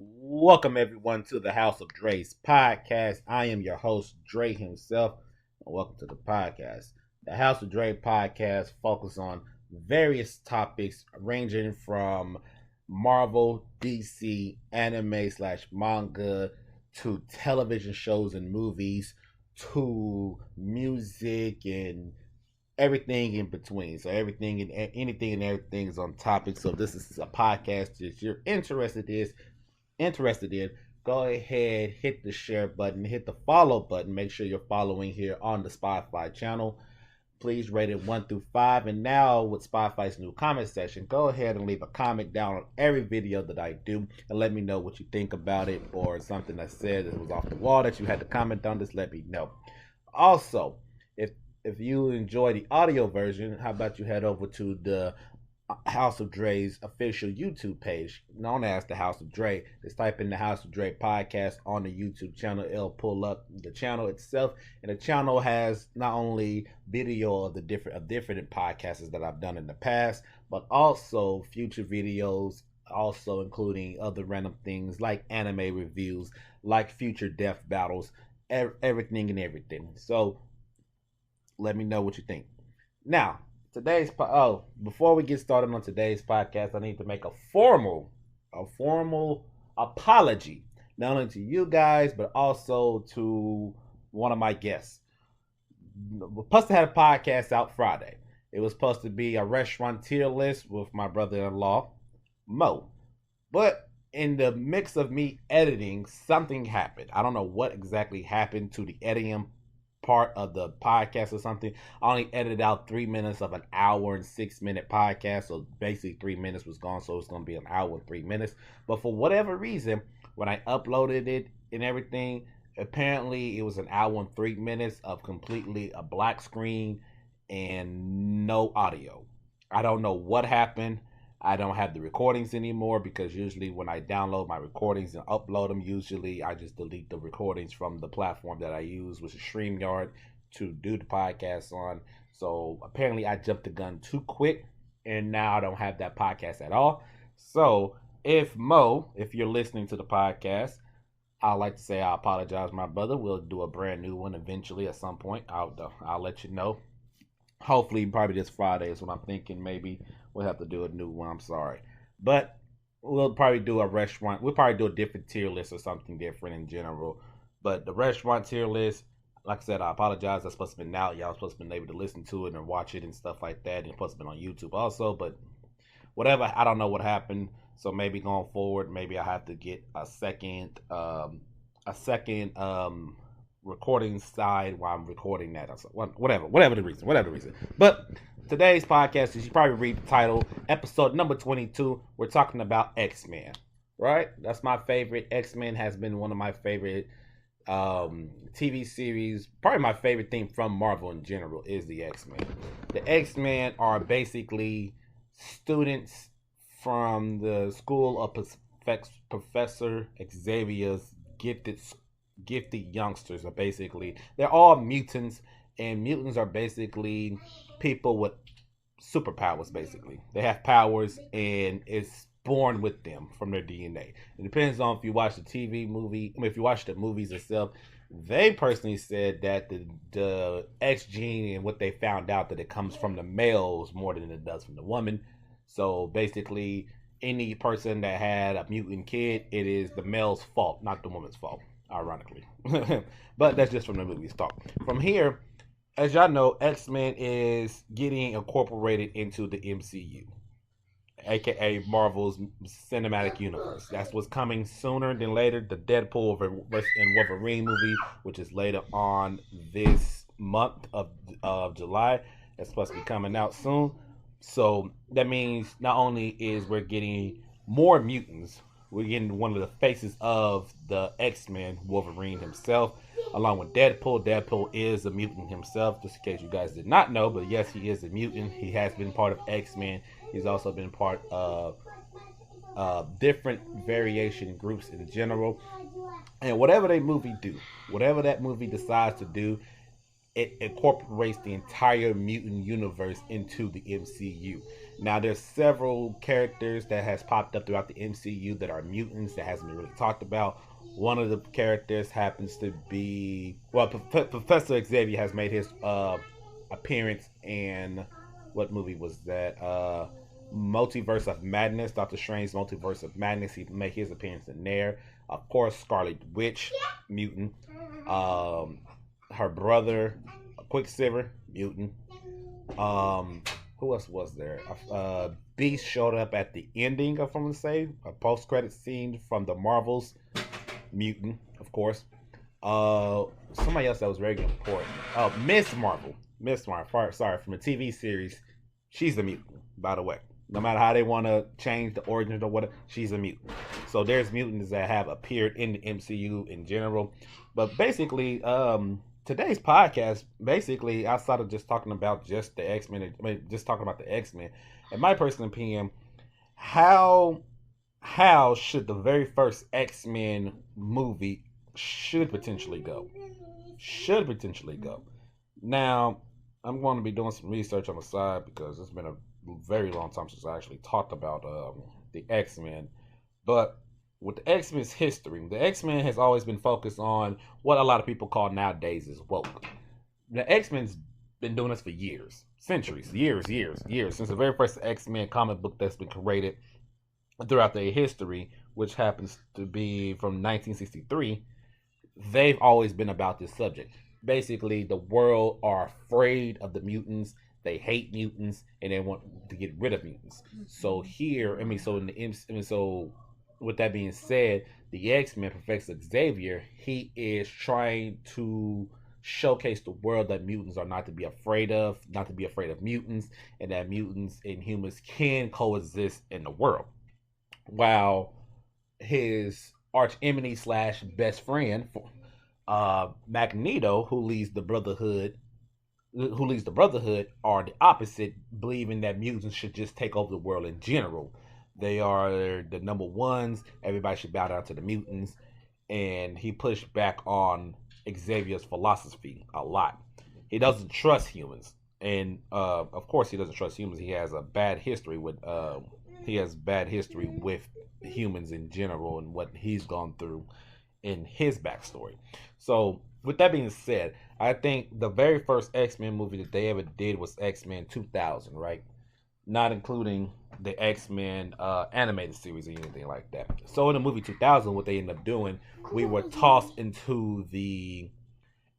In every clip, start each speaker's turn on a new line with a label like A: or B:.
A: Welcome everyone to the House of Dre's podcast. I am your host, Dre himself, and welcome to the podcast. The House of Dre podcast focuses on various topics ranging from Marvel, DC, anime slash manga, to television shows and movies, to music and everything in between. So everything and anything and everything is on topic. So this is a podcast that you're interested in, go ahead, hit the share button, hit the follow button. Make sure you're following here on the Spotify channel. Please rate it 1 through 5. And now, with Spotify's new comment section, go ahead and leave a comment down on every video that I do and let me know what you think about it, or something I said that was off the wall that you had to comment on. Just let me know. Also, if you enjoy the audio version, how about you head over to the House of Dre's official YouTube page, known as the House of Dre. Just type in the House of Dre podcast on the YouTube channel. It'll pull up the channel itself, and the channel has not only video of the different podcasts that I've done in the past, but also future videos, also including other random things like anime reviews, like future death battles, everything and everything. So let me know what you think. Now, before we get started on today's podcast, I need to make a formal apology, not only to you guys but also to one of my guests. We're supposed to have a podcast out Friday. It was supposed to be a restaurant tier list with my brother-in-law Mo, but in the mix of me editing, something happened. I don't know what exactly happened to the editing part of the podcast or something. I only edited out 3 minutes of an hour and 6 minute podcast. So basically 3 minutes was gone. So it's going to be an hour and 3 minutes. But for whatever reason, when I uploaded it and everything, apparently it was an hour and 3 minutes of completely a black screen and no audio. I don't know what happened. I don't have the recordings anymore, because usually when I download my recordings and upload them, usually I just delete the recordings from the platform that I use, which is StreamYard, to do the podcast on. So apparently I jumped the gun too quick, and now I don't have that podcast at all. So if you're listening to the podcast, I'd like to say I apologize, my brother. We'll do a brand new one eventually at some point. I'll let you know. Hopefully, probably this Friday is what I'm thinking. Maybe we'll have to do a new one. I'm sorry, but we'll probably do a restaurant. We'll probably do a different tier list or something different in general. But the restaurant tier list, like I said, I apologize. That's supposed to be out. Y'all supposed to be able to listen to it and watch it and stuff like that. And it's supposed to be on YouTube also. But whatever, I don't know what happened. So maybe going forward, maybe I have to get a second recording side while I'm recording that. Whatever the reason. But today's podcast, as you probably read the title, episode number 22, we're talking about X-Men, right? That's my favorite. X-Men has been one of my favorite TV series. Probably my favorite thing from Marvel in general is the X-Men. The X-Men are basically students from the school of Professor Xavier's gifted youngsters. Are basically, they're all mutants, and mutants are basically people with superpowers. Basically, they have powers, and it's born with them from their DNA. It depends on if you watch the TV movie. I mean, if you watch the movies itself, they personally said that the X gene, and what they found out, that it comes from the males more than it does from the woman. So basically, any person that had a mutant kid, it is the male's fault, not the woman's fault, ironically. But that's just from the movies talk. From here, as y'all know, X-Men is getting incorporated into the MCU, aka Marvel's cinematic universe. That's what's coming sooner than later. The Deadpool and Wolverine movie, which is later on this month of July, that's supposed to be coming out soon. So that means not only is we're getting more mutants, we're getting one of the faces of the X-Men, Wolverine himself, along with Deadpool. Deadpool is a mutant himself, just in case you guys did not know. But yes, he is a mutant. He has been part of X-Men. He's also been part of different variation groups in general. And whatever that movie decides to do, it incorporates the entire mutant universe into the MCU. Now, there's several characters that has popped up throughout the MCU that are mutants that hasn't been really talked about. One of the characters happens to be Professor Xavier has made his appearance in what movie was that? Multiverse of Madness, Doctor Strange's Multiverse of Madness. He made his appearance in there. Of course, Scarlet Witch, mutant. Um, Her brother, Quicksilver, mutant. Um, who else was there? Beast showed up at the ending of, I'm gonna say, a post-credit scene from the Marvels. Mutant, of course. Somebody else that was very important. Miss Marvel. Miss Marvel. Sorry, from a TV series. She's a mutant, by the way. No matter how they want to change the origins or whatever, she's a mutant. So there's mutants that have appeared in the MCU in general. But basically, today's podcast, basically, outside of just talking about just the X-Men, just talking about the X-Men, in my personal opinion, how should the very first X-Men movie should potentially go? Should potentially go. Now, I'm going to be doing some research on the side because it's been a very long time since I actually talked about the X-Men. But with the X-Men's history, the X-Men has always been focused on what a lot of people call nowadays is woke. The X-Men's been doing this for years, centuries, years, since the very first X-Men comic book that's been created throughout their history, which happens to be from 1963. They've always been about this subject. Basically, the world are afraid of the mutants. They hate mutants, and they want to get rid of mutants. So here, so with that being said, the X-Men, Professor Xavier, he is trying to showcase the world that mutants are not to be afraid of, not to be afraid of mutants, and that mutants and humans can coexist in the world. While his arch enemy slash best friend, Magneto, who leads the Brotherhood, are the opposite, believing that mutants should just take over the world in general. They are the number ones. Everybody should bow down to the mutants. And he pushed back on Xavier's philosophy a lot. He doesn't trust humans, and of course, he doesn't trust humans. He has a bad history with humans in general and what he's gone through in his backstory. So, with that being said, I think the very first X-Men movie that they ever did was X-Men 2000, right? Not including the X-Men animated series or anything like that. So in the movie 2000, what they ended up doing, we were tossed into the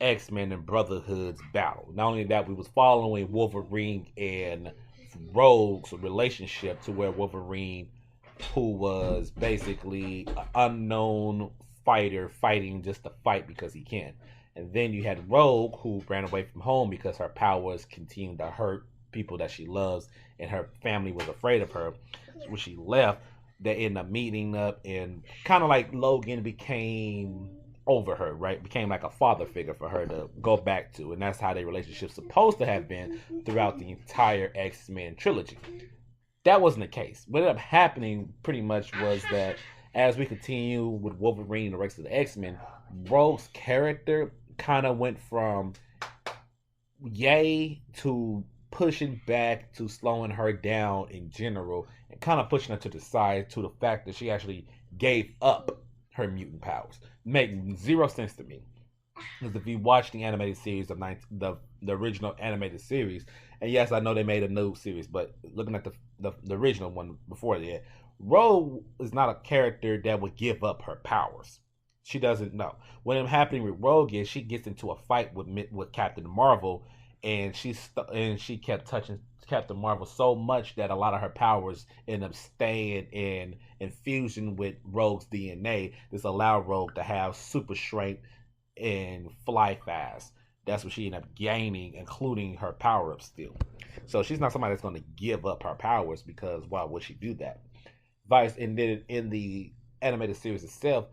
A: X-Men and Brotherhood's battle. Not only that, we was following Wolverine and Rogue's relationship, to where Wolverine, who was basically an unknown fighter fighting just to fight because he can. And then you had Rogue, who ran away from home because her powers continued to hurt people that she loves, and her family was afraid of her. When she left, they ended up meeting up, and kind of like Logan became over her, right? Became like a father figure for her to go back to, and that's how their relationship's supposed to have been throughout the entire X-Men trilogy. That wasn't the case. What ended up happening pretty much was that as we continue with Wolverine and the rest of the X-Men, Rogue's character kind of went from yay to pushing back to slowing her down in general, and kind of pushing her to the side, to the fact that she actually gave up her mutant powers. Made zero sense to me. Because if you watch the animated series of the original animated series, and yes, I know they made a new series, but looking at the original one before that, Rogue is not a character that would give up her powers. She doesn't know. What is happening with Rogue is she gets into a fight with Captain Marvel, and she kept touching Captain Marvel so much that a lot of her powers end up staying in infusion with Rogue's DNA. This allowed Rogue to have super strength and fly fast. That's what she ended up gaining, including her power up still. So she's not somebody that's going to give up her powers, because why would she do that? Vice, and then in the animated series itself,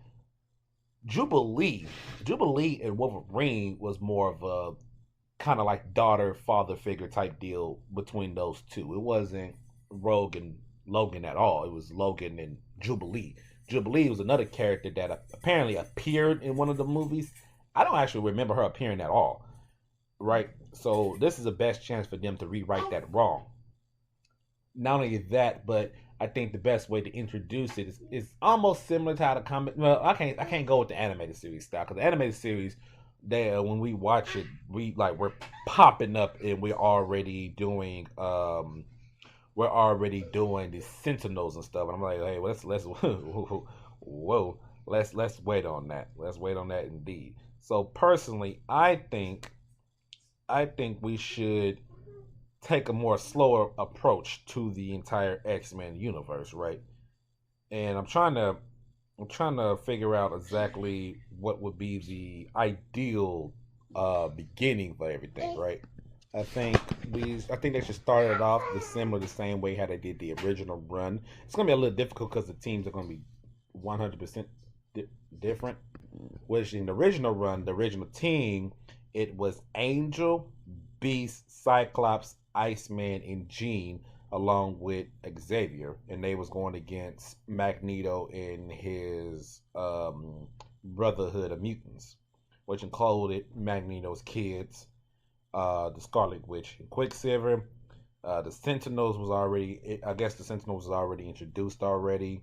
A: Jubilee and Wolverine was more of a kind of like daughter father figure type deal between those two. It wasn't Rogue and Logan at all. It was Logan and Jubilee. Jubilee was another character that apparently appeared in one of the movies. I don't actually remember her appearing at all, right? So this is the best chance for them to rewrite that wrong. not only that, but I think the best way to introduce it is almost similar to how the comic. Well, I can't go with the animated series style because the animated series, they when we watch it, we're popping up and we're already doing the Sentinels and stuff. And I'm like, hey, let's whoa, let's wait on that. Let's wait on that indeed. So personally, I think we should take a more slower approach to the entire X-Men universe, right? And I'm trying to figure out exactly what would be the ideal beginning for everything, right? I think I think they should start it off the same way how they did the original run. It's gonna be a little difficult because the teams are gonna be 100% different. Which in the original run, the original team, it was Angel, Beast, Cyclops, Iceman, and Jean, along with Xavier, and they was going against Magneto and his Brotherhood of Mutants, which included Magneto's kids, the Scarlet Witch, and Quicksilver. The Sentinels was already, I guess, the Sentinels was already introduced already,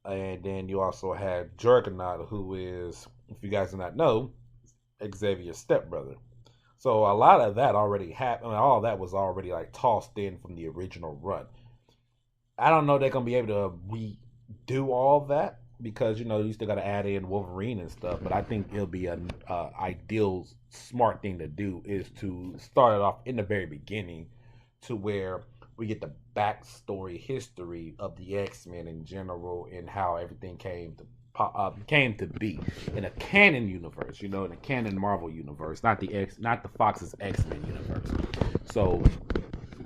A: and then you also had Juggernaut, who is, if you guys do not know, Xavier's stepbrother. So a lot of that already happened. All of that was already like tossed in from the original run. I don't know if they're gonna be able to redo all of that because you still got to add in Wolverine and stuff. But I think it'll be an ideal smart thing to do is to start it off in the very beginning, to where we get the backstory history of the X Men in general and how everything came to be in a canon universe, in a canon Marvel universe, not the Fox's X Men universe. So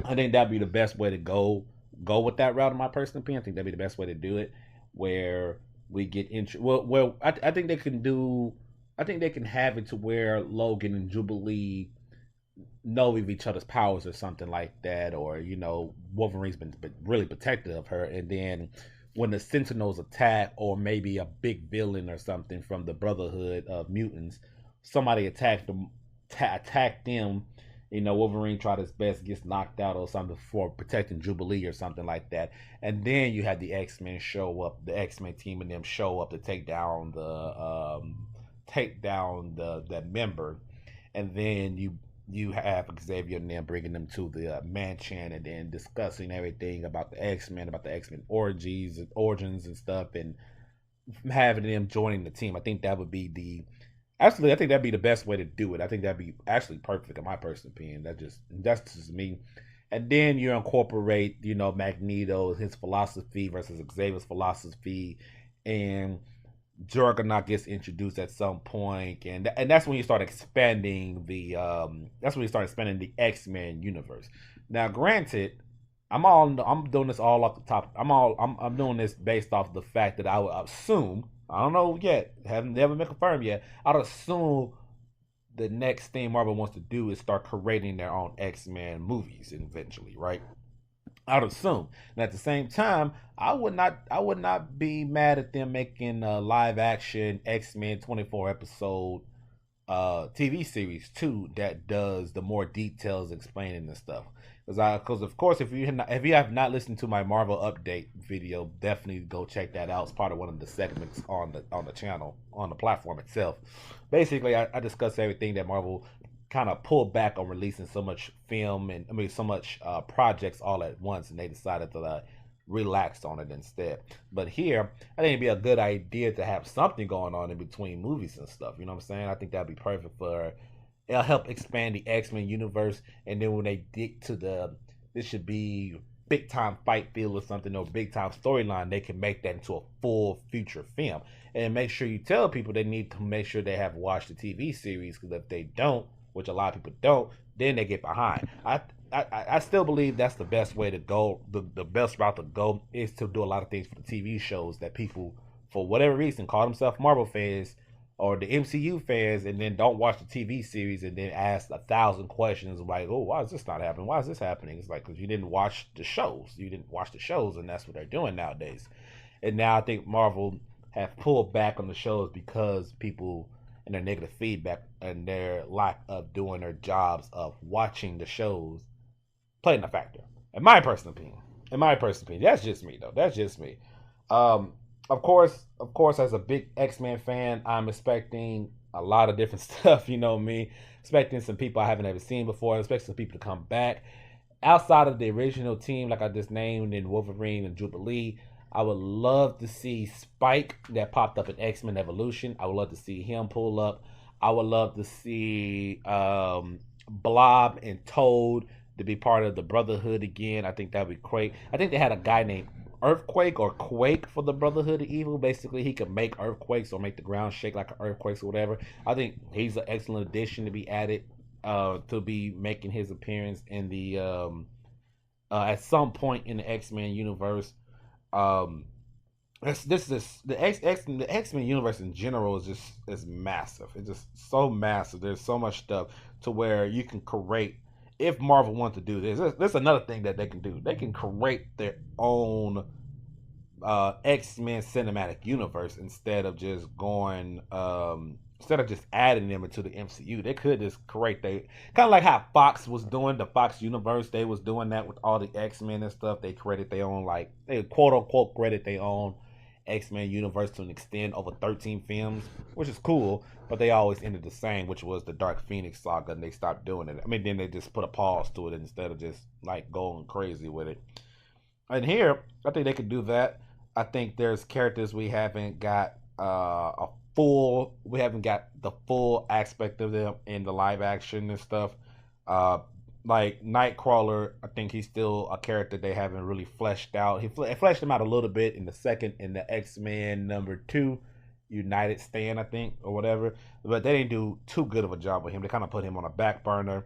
A: I think that'd be the best way to go with that route. In my personal opinion, I think that'd be the best way to do it, where we get into I think they can do. I think they can have it to where Logan and Jubilee know of each other's powers or something like that, or Wolverine's been really protective of her, and then when the Sentinels attack, or maybe a big villain or something from the Brotherhood of Mutants, somebody attack them. Wolverine tried his best, gets knocked out or something for protecting Jubilee or something like that, and then you have the X Men show up, the X Men team and them show up to take down that member, and then you have Xavier and them bringing them to the mansion and then discussing everything about the X Men origins and stuff, and having them joining the team. I think that'd be the best way to do it. I think that'd be actually perfect in my personal opinion. That's just me. And then you incorporate, Magneto, his philosophy versus Xavier's philosophy, and Juggernaut gets introduced at some point, and that's when you start expanding the X Men universe. Now, granted, I'm doing this all off the top. I'm doing this based off the fact that I would assume, I don't know yet, haven't never been confirmed yet. I'd assume the next thing Marvel wants to do is start creating their own X Men movies eventually, right? I'd assume. And at the same time, I would not be mad at them making a live action X-Men 24 episode TV series too that does the more details explaining the stuff. Because of course, if you have not listened to my Marvel update video, definitely go check that out. It's part of one of the segments on the channel, on the platform itself. Basically, I discuss everything that Marvel kind of pulled back on releasing so much film, and so much projects all at once, and they decided to relax on it instead. But here, I think it'd be a good idea to have something going on in between movies and stuff. You know what I'm saying? I think that'd be perfect for. It'll help expand the X Men universe, and then when they get to this should be big time fight field or something, or big time storyline, they can make that into a full feature film. And make sure you tell people they need to make sure they have watched the TV series, because if they don't, which a lot of people don't, then they get behind. I still believe that's the best way to go. The best route to go is to do a lot of things for the TV shows that people, for whatever reason, call themselves Marvel fans or the MCU fans, and then don't watch the TV series, and then ask 1,000 questions like, "Oh, why is this not happening? Why is this happening?" It's like, because you didn't watch the shows. You didn't watch the shows, and that's what they're doing nowadays. And now I think Marvel have pulled back on the shows because people and their negative feedback and their lack of doing their jobs of watching the shows playing a factor, in my personal opinion. In my personal opinion, that's just me though. That's just me. Um, of course, as a big X Men fan, I'm expecting a lot of different stuff. You know me, expecting some people I haven't ever seen before. Expecting some people to come back outside of the original team, like I just named in Wolverine and Jubilee. I would love to see Spike that popped up in X Men Evolution. I would love to see him pull up. I would love to see Blob and Toad to be part of the Brotherhood again. I think that would be great. I think they had a guy named Earthquake or Quake for the Brotherhood of Evil. Basically, he could make earthquakes or make the ground shake like an earthquake or whatever. I think he's an excellent addition to be added to be making his appearance in the at some point in the X Men universe. Um, this is the X Men universe in general is massive. It's just so massive. There's so much stuff to where you can create. If Marvel wants to do this, there's another thing that they can do. They can create their own X Men cinematic universe instead of just adding them into the MCU. They could just create they kind of like how Fox was doing the Fox universe. They was doing that with all the X Men and stuff. They created their own like they quote unquote created their own X Men universe to an extent over 13 films, which is cool. But they always ended the same, which was the Dark Phoenix saga, and they stopped doing it. I mean, then they just put a pause to it instead of just like going crazy with it. And here, I think they could do that. I think there's characters we haven't got the full aspect of them in the live action and stuff. Uh, like Nightcrawler, I think he's still a character they haven't really fleshed out. Fleshed him out a little bit in the X Men #2 United Stand, I think, or whatever. But they didn't do too good of a job with him. They kind of put him on a back burner.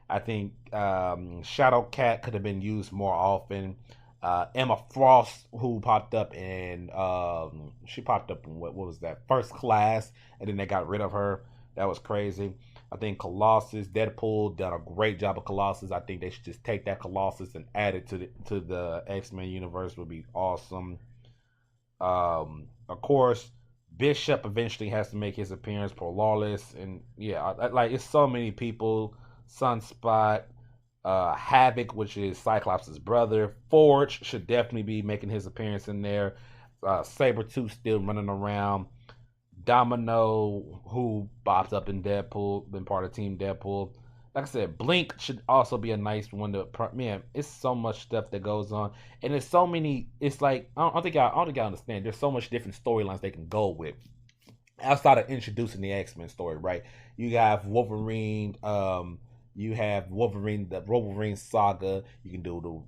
A: I think Shadow Cat could have been used more often. Emma Frost, who popped up in, she popped up in what was that, First Class, and then they got rid of her. That was crazy. I think Colossus, Deadpool done a great job of Colossus. I think they should just take that Colossus and add it to the X Men universe. Would be awesome. Of course, Bishop eventually has to make his appearance for Lawless, and yeah, like it's so many people. Sunspot, Havoc, which is Cyclops' brother. Forge should definitely be making his appearance in there. Sabretooth still running around. Domino, who pops up in Deadpool, been part of Team Deadpool. Like I said, Blink should also be a nice one to. Man, it's so much stuff that goes on, and there's so many. It's like I don't think I understand. There's so much different storylines they can go with outside of introducing the X Men story, right? You have Wolverine. The Wolverine saga. You can do the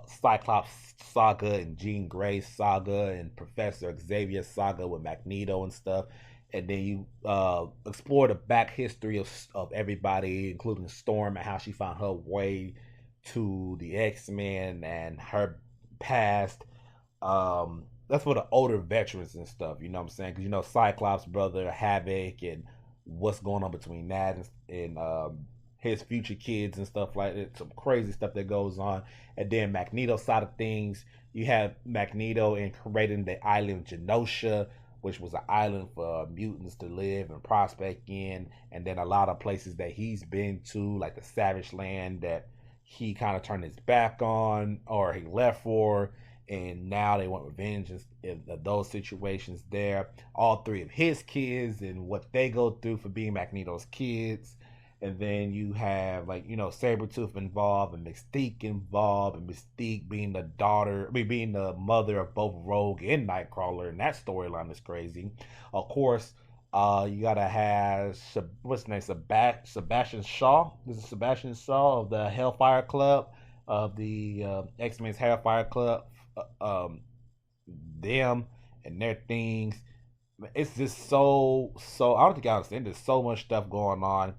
A: Cyclops saga and Jean Grey saga and Professor Xavier saga with Magneto and stuff. And then you explore the back history of everybody, including Storm and how she found her way to the X-Men and her past. That's for the older veterans and stuff, you know what I'm saying? Because, Cyclops' brother, Havoc, and what's going on between that and his future kids and stuff like that. Some crazy stuff that goes on. And then Magneto's side of things, you have Magneto in creating the island Genosha, which was an island for mutants to live and prospect in. And then a lot of places that he's been to, like the Savage Land that he kind of turned his back on or he left for. And now they want revenge in those situations there. All three of his kids and what they go through for being Magneto's kids. And then you have Sabretooth involved and Mystique involved, and Mystique being being the mother of both Rogue and Nightcrawler, and that storyline is crazy. Of course, you gotta have what's his name, Sebastian Shaw. This is Sebastian Shaw of the Hellfire Club, of the X-Men's Hellfire Club. Them and their things. It's just so. I don't think I understand. There's so much stuff going on.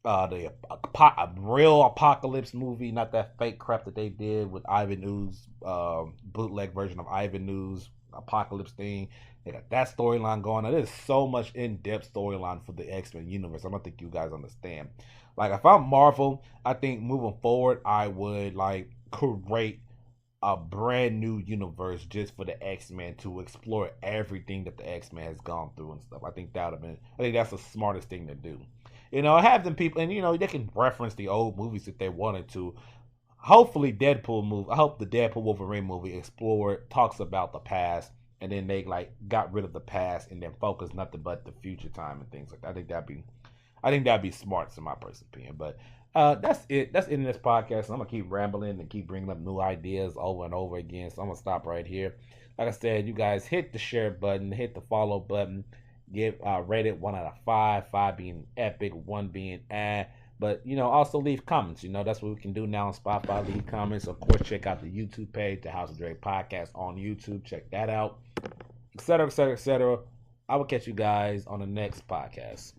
A: A real apocalypse movie, not that fake crap that they did with Ivan Ooze, bootleg version of Ivan Ooze apocalypse thing. They got that storyline going on. There's so much in-depth storyline for the X-Men universe. I don't think you guys understand. Like, if I'm Marvel, I think moving forward, I would create a brand new universe just for the X-Men to explore everything that the X-Men has gone through and stuff. I think that's the smartest thing to do. Have them people, and they can reference the old movies if they wanted to. hopefully Deadpool movie. I hope the Deadpool Wolverine movie talks about the past, and then they like got rid of the past and then focus nothing but the future time and things like that. I think that'd be smart, in my personal opinion. But that's it. That's it in this podcast. I'm gonna keep rambling and keep bringing up new ideas over and over again. So I'm gonna stop right here. Like I said, you guys hit the share button, hit the follow button, give rate it 1 out of 5, 5 being epic, 1 being But also leave comments. That's what we can do now on Spotify. Leave comments. Of course, check out the YouTube page, the House of Drake Podcast on YouTube. Check that out, etc., etc., etc. I will catch you guys on the next podcast.